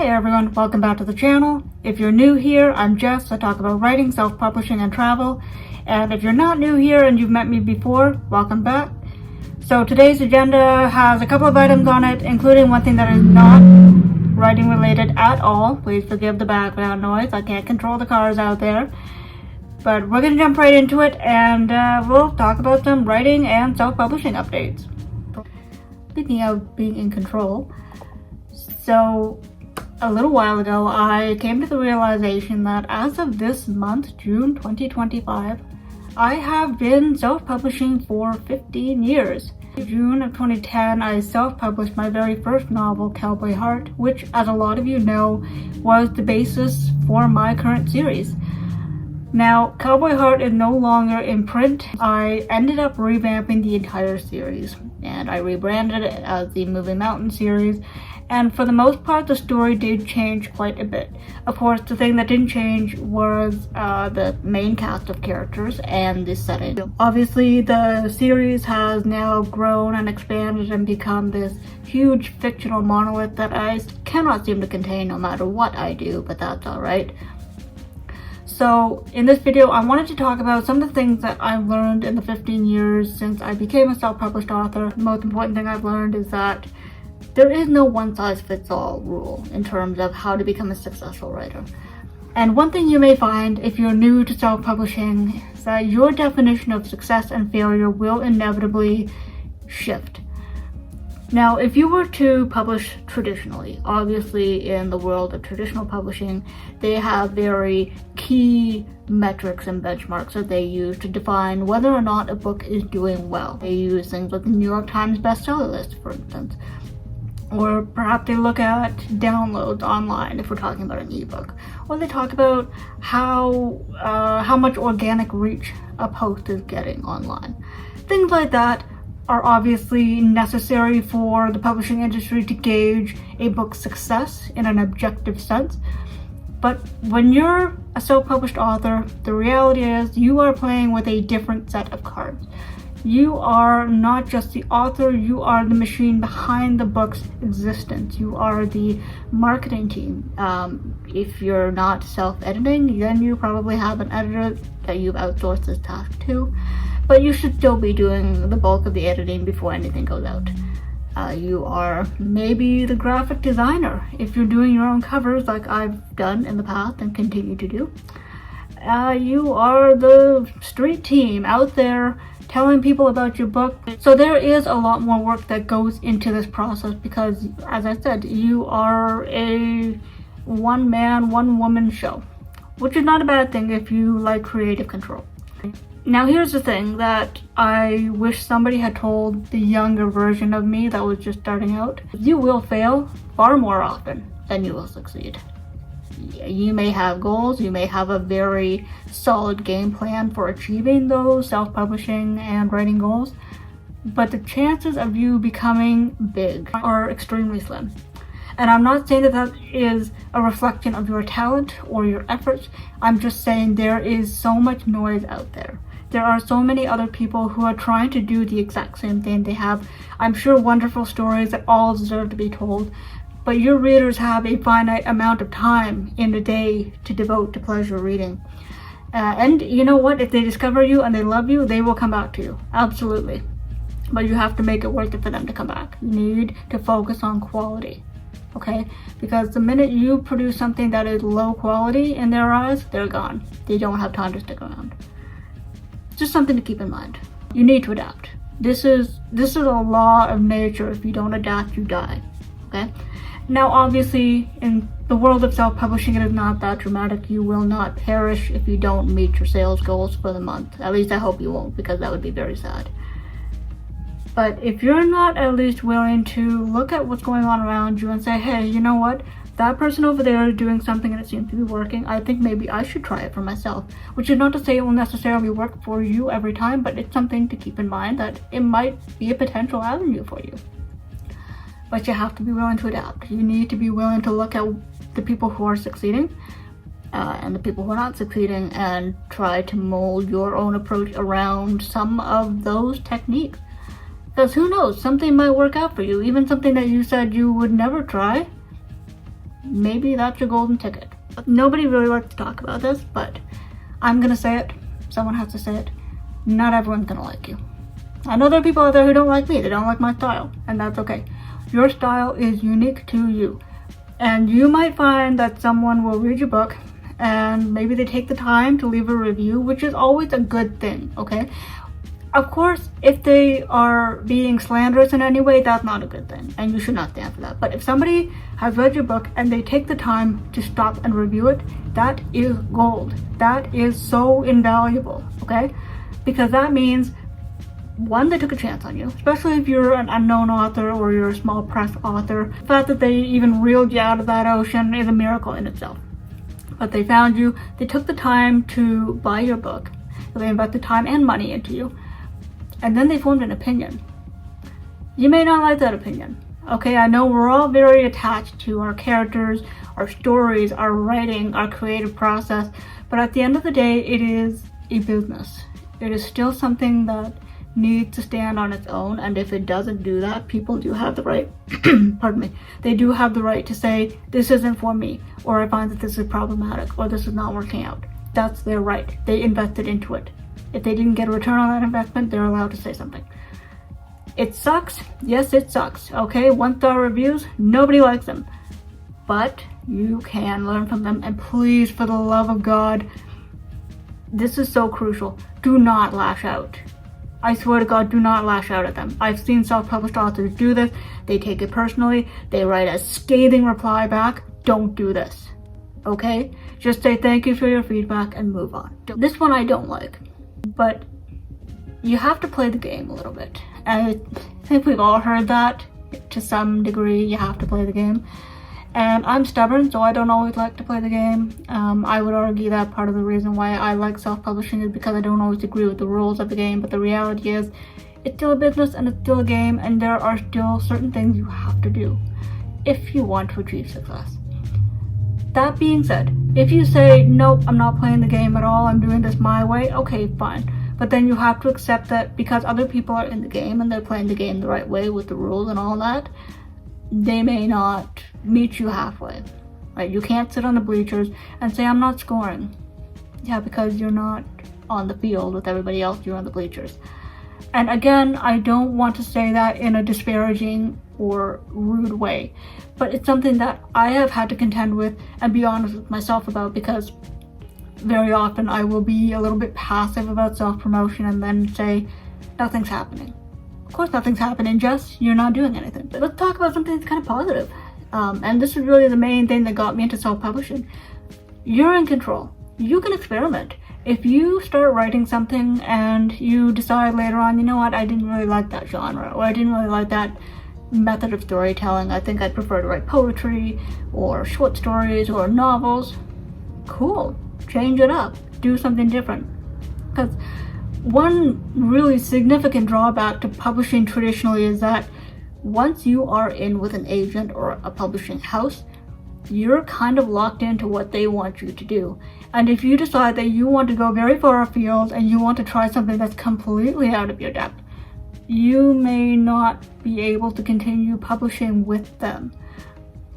Hey everyone, welcome back to the channel. If you're new here, I'm Jess. I talk about writing, self-publishing, and travel. And if you're not new here and you've met me before, welcome back. So today's agenda has a couple of items on it, including one thing that is not writing related at all. Please forgive the background noise. I can't control the cars out there. But we're gonna jump right into it and we'll talk about some writing and self-publishing updates. Speaking of being in control, so a little while ago, I came to the realization that as of this month, June 2025, I have been self-publishing for 15 years. In June of 2010, I self-published my very first novel, Cowboy Heart, which, as a lot of you know, was the basis for my current series. Now, Cowboy Heart is no longer in print. I ended up revamping the entire series, and I rebranded it as the Moving Mountain series. And for the most part, the story did change quite a bit. Of course, the thing that didn't change was the main cast of characters and the setting. Obviously, the series has now grown and expanded and become this huge fictional monolith that I cannot seem to contain no matter what I do, but that's alright. So in this video, I wanted to talk about some of the things that I've learned in the 15 years since I became a self-published author. The most important thing I've learned is that there is no one-size-fits-all rule in terms of how to become a successful writer. And one thing you may find if you're new to self-publishing is that your definition of success and failure will inevitably shift. Now, if you were to publish traditionally, obviously in the world of traditional publishing, they have very key metrics and benchmarks that they use to define whether or not a book is doing well. They use things like the New York Times bestseller list, for instance. Or perhaps they look at downloads online if we're talking about an ebook. Or they talk about how much organic reach a post is getting online. Things like that are obviously necessary for the publishing industry to gauge a book's success in an objective sense. But when you're a self-published author, the reality is you are playing with a different set of cards. You are not just the author, you are the machine behind the book's existence. You are the marketing team. If you're not self-editing, then you probably have an editor that you've outsourced this task to. But you should still be doing the bulk of the editing before anything goes out. You are maybe the graphic designer if you're doing your own covers like I've done in the past and continue to do. You are the street team out there telling people about your book. So there is a lot more work that goes into this process because, as I said, you are a one-man, one-woman show, which is not a bad thing if you like creative control. Now here's the thing that I wish somebody had told the younger version of me that was just starting out. You will fail far more often than you will succeed. You may have goals, you may have a very solid game plan for achieving those self-publishing and writing goals, but the chances of you becoming big are extremely slim. And I'm not saying that that is a reflection of your talent or your efforts. I'm just saying there is so much noise out there. There are so many other people who are trying to do the exact same thing. They have, I'm sure, wonderful stories that all deserve to be told. But your readers have a finite amount of time in a day to devote to pleasure reading. And you know what? If they discover you and they love you, they will come back to you. Absolutely. But you have to make it worth it for them to come back. You need to focus on quality. Okay? Because the minute you produce something that is low quality in their eyes, they're gone. They don't have time to stick around. Just something to keep in mind. You need to adapt. This is a law of nature. If you don't adapt, you die. Okay? Now, obviously, in the world of self-publishing, it is not that dramatic. You will not perish if you don't meet your sales goals for the month. At least I hope you won't, because that would be very sad. But if you're not at least willing to look at what's going on around you and say, hey, you know what? That person over there is doing something and it seems to be working. I think maybe I should try it for myself. Which is not to say it will necessarily work for you every time, but it's something to keep in mind that it might be a potential avenue for you. But you have to be willing to adapt. You need to be willing to look at the people who are succeeding and the people who are not succeeding and try to mold your own approach around some of those techniques. Because who knows, something might work out for you. Even something that you said you would never try maybe that's your golden ticket. Nobody really likes to talk about this, but I'm gonna say it. Someone has to say it. Not everyone's gonna like you. I know there are people out there who don't like me. They don't like my style, and that's okay. Your style is unique to you. And you might find that someone will read your book and maybe they take the time to leave a review, which is always a good thing, okay? Of course, if they are being slanderous in any way, that's not a good thing, and you should not stand for that. But if somebody has read your book and they take the time to stop and review it, that is gold. That is so invaluable, okay? Because that means, one, they took a chance on you, especially if you're an unknown author or you're a small press author. The fact that they even reeled you out of that ocean is a miracle in itself. But they found you, they took the time to buy your book, so they invested time and money into you, and then they formed an opinion. You may not like that opinion, okay? I know we're all very attached to our characters, our stories, our writing, our creative process, but at the end of the day, it is a business. It is still something that needs to stand on its own, and if it doesn't do that, people do have the right pardon me, they do have the right to say, this isn't for me, or I find that this is problematic, or this is not working out. That's their right. They invested into it. If they didn't get a return on that investment, they're allowed to say something. It sucks. Yes, it sucks, okay? 1-star reviews, nobody likes them, but you can learn from them. And please, for the love of God, this is so crucial, do not lash out. I swear to God, do not lash out at them. I've seen self-published authors do this. They take it personally. They write a scathing reply back. Don't do this, okay? Just say thank you for your feedback and move on. This one I don't like, but you have to play the game a little bit. And I think we've all heard that to some degree. You have to play the game. And I'm stubborn, so I don't always like to play the game. I would argue that part of the reason why I like self-publishing is because I don't always agree with the rules of the game, but the reality is, it's still a business and it's still a game, and there are still certain things you have to do if you want to achieve success. That being said, if you say, nope, I'm not playing the game at all, I'm doing this my way, okay, fine. But then you have to accept that because other people are in the game and they're playing the game the right way with the rules and all that, they may not meet you halfway, right? You can't sit on the bleachers and say, I'm not scoring. Yeah, because you're not on the field with everybody else, you're on the bleachers. And again, I don't want to say that in a disparaging or rude way, but it's something that I have had to contend with and be honest with myself about, because very often I will be a little bit passive about self-promotion and then say, nothing's happening. Of course nothing's happening, Jess, you're not doing anything. But let's talk about something that's kind of positive. And this is really the main thing that got me into self-publishing. You're in control. You can experiment. If you start writing something and you decide later on, you know what, I didn't really like that genre, or I didn't really like that method of storytelling, I think I'd prefer to write poetry or short stories or novels, cool, change it up, do something different. Because one really significant drawback to publishing traditionally is that once you are in with an agent or a publishing house, you're kind of locked into what they want you to do. And if you decide that you want to go very far afield and you want to try something that's completely out of your depth, you may not be able to continue publishing with them.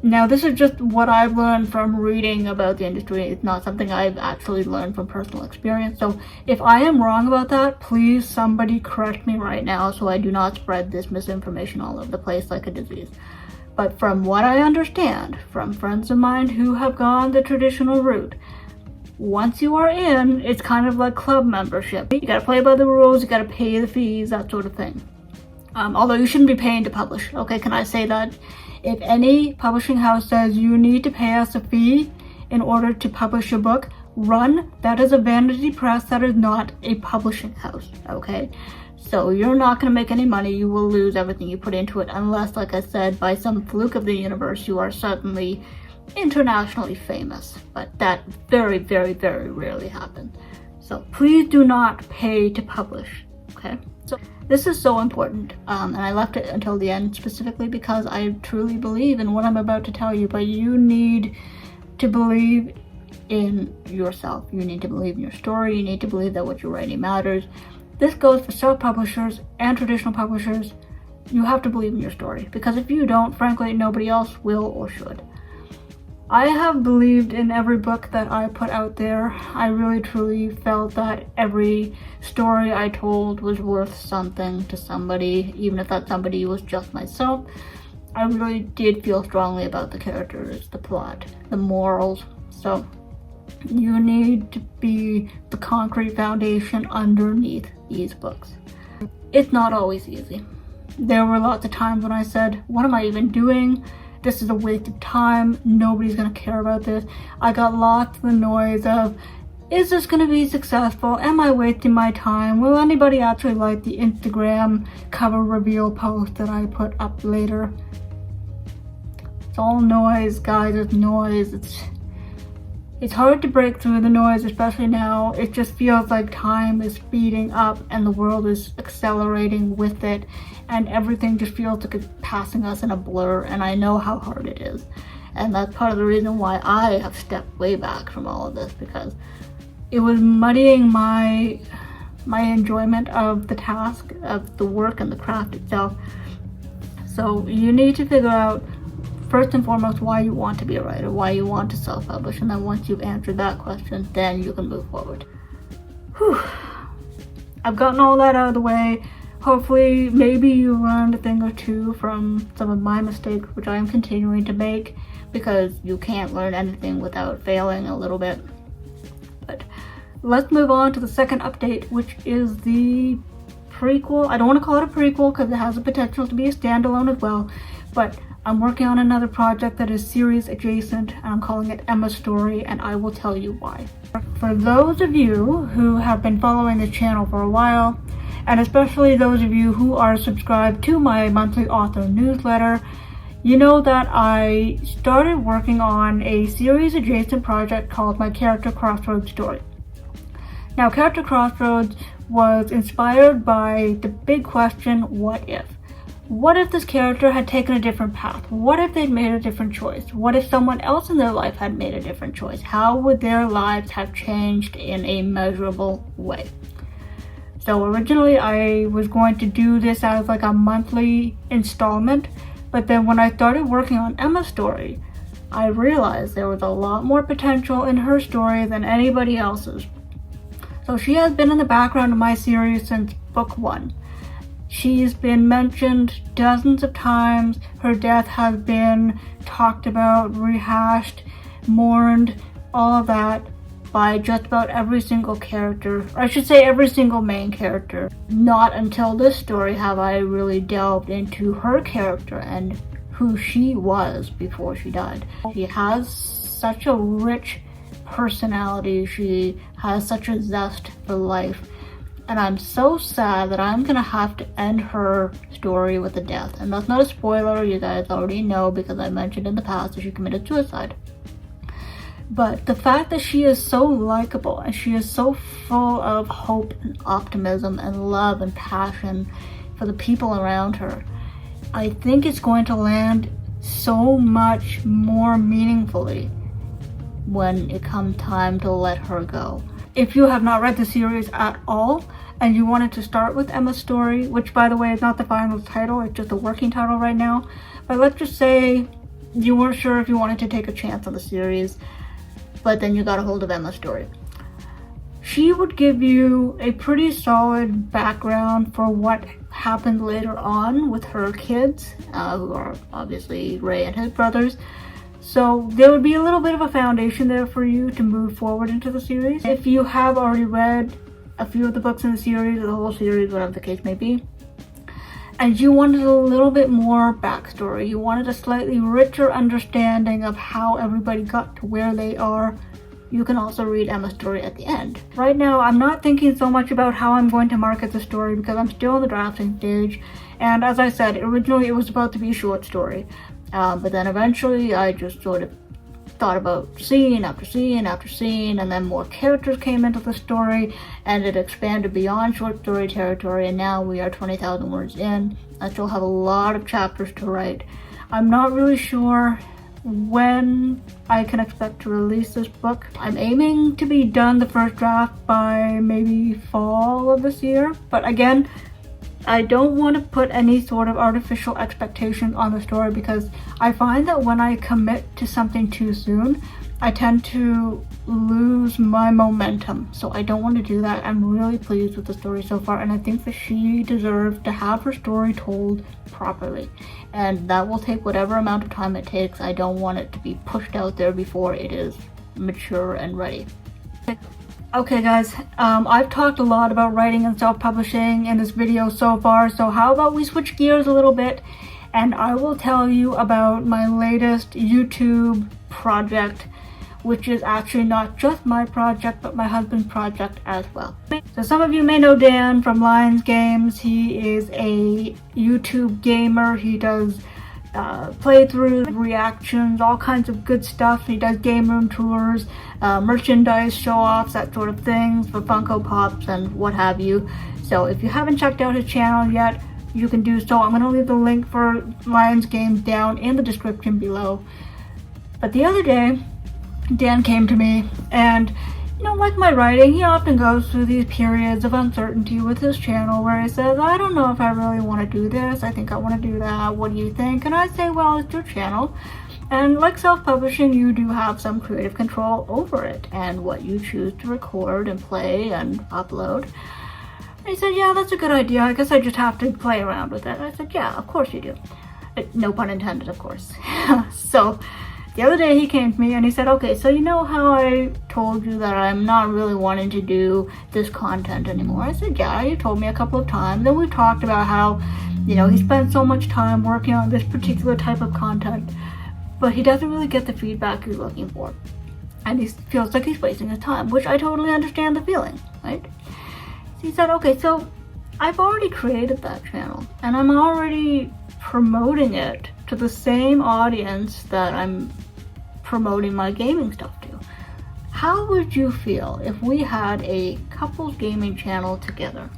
Now, this is just what I've learned from reading about the industry. It's not something I've actually learned from personal experience. So if I am wrong about that, please somebody correct me right now so I do not spread this misinformation all over the place like a disease. But from what I understand from friends of mine who have gone the traditional route, once you are in, it's kind of like club membership. You gotta play by the rules, you gotta pay the fees, that sort of thing. Although you shouldn't be paying to publish, okay, can I say that? If any publishing house says you need to pay us a fee in order to publish your book, run. That is a vanity press, that is not a publishing house, okay? So you're not going to make any money, you will lose everything you put into it, unless, like I said, by some fluke of the universe, you are suddenly internationally famous. But that very, very, very rarely happens. So please do not pay to publish, okay? So this is so important, and I left it until the end specifically because I truly believe in what I'm about to tell you, but you need to believe in yourself. You need to believe in your story. You need to believe that what you're writing matters. This goes for self-publishers and traditional publishers. You have to believe in your story, because if you don't, frankly, nobody else will or should. I have believed in every book that I put out there. I really truly felt that every story I told was worth something to somebody, even if that somebody was just myself. I really did feel strongly about the characters, the plot, the morals. So you need to be the concrete foundation underneath these books. It's not always easy. There were lots of times when I said, what am I even doing? This is a waste of time. Nobody's gonna care about this. I got lots of the noise of, is this gonna be successful? Am I wasting my time? Will anybody actually like the Instagram cover reveal post that I put up later? It's all noise, guys. It's noise. It's hard to break through the noise, especially now. It just feels like time is speeding up and the world is accelerating with it, and everything just feels like it's passing us in a blur, and I know how hard it is. And that's part of the reason why I have stepped way back from all of this, because it was muddying my enjoyment of the task, of the work and the craft itself. So you need to figure out first and foremost why you want to be a writer, why you want to self-publish, and then once you've answered that question, then you can move forward. Whew. I've gotten all that out of the way. Hopefully, maybe you learned a thing or two from some of my mistakes, which I am continuing to make, because you can't learn anything without failing a little bit. But let's move on to the second update, which is the prequel. I don't want to call it a prequel because it has the potential to be a standalone as well, but I'm working on another project that is series adjacent, and I'm calling it Emma's Story, and I will tell you why. For those of you who have been following this channel for a while, and especially those of you who are subscribed to my monthly author newsletter, you know that I started working on a series adjacent project called My Character Crossroads Story. Now, Character Crossroads was inspired by the big question, what if? What if this character had taken a different path? What if they'd made a different choice? What if someone else in their life had made a different choice? How would their lives have changed in a measurable way? So originally I was going to do this as like a monthly installment, but then when I started working on Emma's story, I realized there was a lot more potential in her story than anybody else's. So she has been in the background of my series since book 1. She's been mentioned dozens of times. Her death has been talked about, rehashed, mourned, all of that by just about every single character, or I should say every single main character. Not until this story have I really delved into her character and who she was before she died. She has such a rich personality. She has such a zest for life. And I'm so sad that I'm gonna have to end her story with a death. And that's not a spoiler, you guys already know because I mentioned in the past that she committed suicide. But the fact that she is so likable and she is so full of hope and optimism and love and passion for the people around her, I think it's going to land so much more meaningfully when it comes time to let her go. If you have not read the series at all, and you wanted to start with Emma's Story, which by the way is not the final title, it's just a working title right now, but let's just say you weren't sure if you wanted to take a chance on the series, but then you got a hold of Emma's Story. She would give you a pretty solid background for what happened later on with her kids, who are obviously Ray and his brothers. So there would be a little bit of a foundation there for you to move forward into the series. If you have already read a few of the books in the series, or the whole series, whatever the case may be, and you wanted a little bit more backstory, you wanted a slightly richer understanding of how everybody got to where they are, you can also read Emma's Story at the end. Right now, I'm not thinking so much about how I'm going to market the story because I'm still in the drafting stage, and as I said, originally it was about to be a short story. But then eventually I just sort of thought about scene after scene after scene, and then more characters came into the story and it expanded beyond short story territory, and now we are 20,000 words in. I still have a lot of chapters to write. I'm not really sure when I can expect to release this book. I'm aiming to be done the first draft by maybe fall of this year, but again, I don't want to put any sort of artificial expectations on the story, because I find that when I commit to something too soon, I tend to lose my momentum. So I don't want to do that. I'm really pleased with the story so far, and I think that she deserves to have her story told properly. And that will take whatever amount of time it takes. I don't want it to be pushed out there before it is mature and ready. Okay guys, I've talked a lot about writing and self-publishing in this video so far, so how about we switch gears a little bit and I will tell you about my latest YouTube project, which is actually not just my project but my husband's project as well. So some of you may know Dan from Dan&Jess Games. He is a YouTube gamer. He does playthroughs, reactions, all kinds of good stuff. He does game room tours, merchandise show-offs, that sort of things for Funko Pops and what have you. So if you haven't checked out his channel yet, you can do so. I'm going to leave the link for Dan&Jess Games down in the description below. But the other day, Dan came to me and, you know, like my writing, he often goes through these periods of uncertainty with his channel where he says, I don't know if I really want to do this, I think I want to do that, what do you think? And I say, well, it's your channel, and like self-publishing, you do have some creative control over it and what you choose to record and play and upload. And he said, yeah, that's a good idea, I guess I just have to play around with it. And I said, yeah, of course you do. No pun intended, of course. So the other day he came to me and he said, okay, so you know how I told you that I'm not really wanting to do this content anymore? I said, yeah, you told me a couple of times, and we talked about how, you know, he spent so much time working on this particular type of content, but he doesn't really get the feedback he's looking for. And he feels like he's wasting his time, which I totally understand the feeling, right? So he said, okay, so I've already created that channel and I'm already promoting it to the same audience that I'm promoting my gaming stuff to. How would you feel if we had a couples gaming channel together?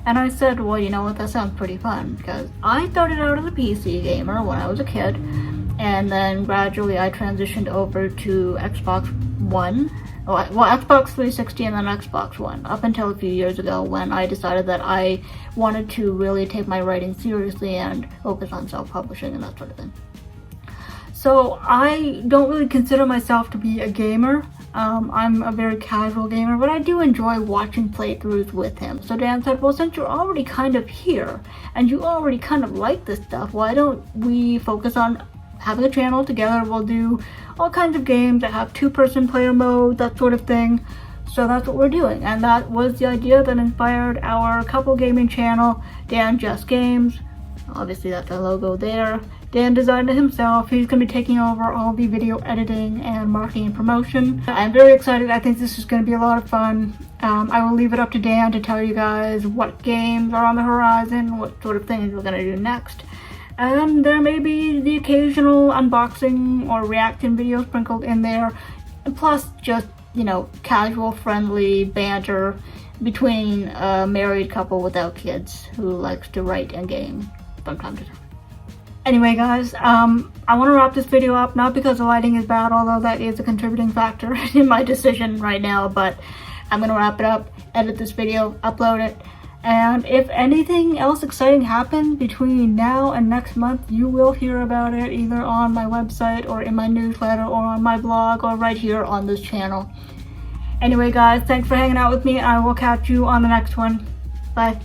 And I said, well, you know what, that sounds pretty fun, because I started out as a PC gamer when I was a kid, and then gradually I transitioned over to Xbox One, well, Xbox 360 and then Xbox One, up until a few years ago when I decided that I wanted to really take my writing seriously and focus on self-publishing and that sort of thing. So I don't really consider myself to be a gamer. I'm a very casual gamer, but I do enjoy watching playthroughs with him. So Dan said, well, since you're already kind of here and you already kind of like this stuff, why don't we focus on having a channel together? We'll do all kinds of games that have two-person player mode, that sort of thing. So that's what we're doing, and that was the idea that inspired our couple gaming channel, Dan&Jess Games. Obviously that's our logo there. Dan designed it himself. He's going to be taking over all the video editing and marketing and promotion. I'm very excited. I think this is going to be a lot of fun. I will leave it up to Dan to tell you guys what games are on the horizon, what sort of things we're going to do next. And there may be the occasional unboxing or reaction video sprinkled in there, plus just, you know, casual, friendly banter between a married couple without kids who likes to write and game from time to time. Anyway guys, I want to wrap this video up, not because the lighting is bad, although that is a contributing factor in my decision right now, but I'm going to wrap it up, edit this video, upload it, and if anything else exciting happens between now and next month, you will hear about it either on my website or in my newsletter or on my blog or right here on this channel. Anyway guys, thanks for hanging out with me. I will catch you on the next one. Bye.